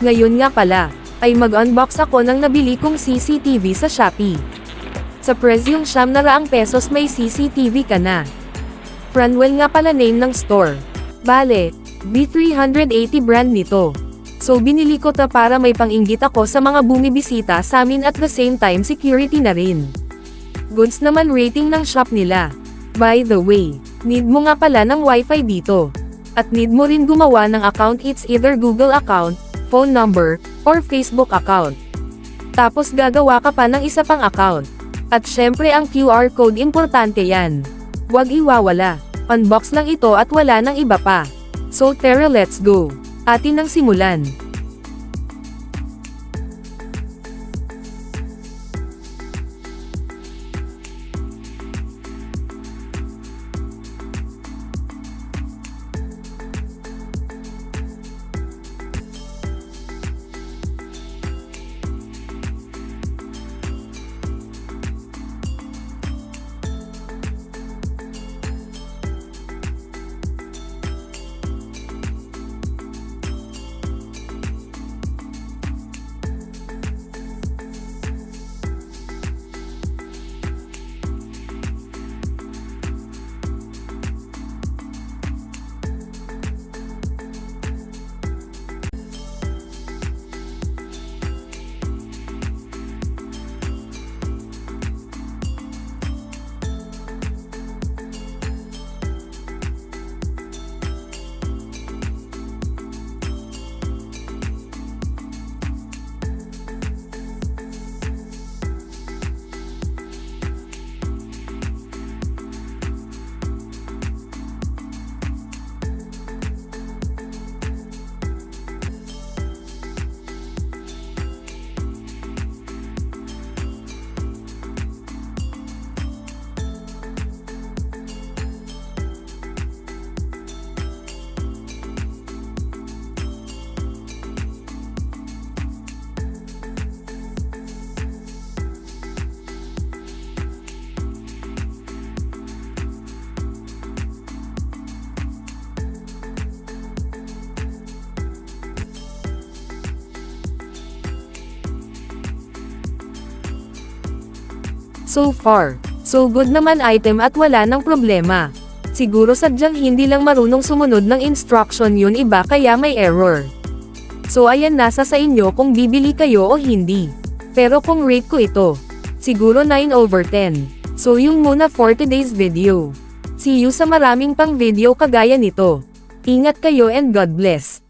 Ngayon nga pala, ay mag-unbox ako ng nabili kong CCTV sa Shopee. Sa presyong ₱900 may CCTV ka na. Franwell nga pala name ng store. Bale, B380 brand nito. So binili ko ta para may pang-inggit ako sa mga bumibisita sa amin at the same time security na rin. Goods naman rating ng shop nila. By the way, need mo nga pala ng wifi dito. At need mo rin gumawa ng account, it's either Google account, phone number, or Facebook account. Tapos gagawa ka pa ng isa pang account. At syempre ang QR code importante yan. Huwag iwawala. Unbox lang ito at wala nang iba pa. So tara, let's go. Atin nang simulan. So far, so good naman item at wala nang problema. Siguro sadyang hindi lang marunong sumunod ng instruction yun iba kaya may error. So ayan, nasa sa inyo kung bibili kayo o hindi. Pero kung rate ko ito, siguro 9/10. So yung muna for today's video. See you sa maraming pang video kagaya nito. Ingat kayo and God bless.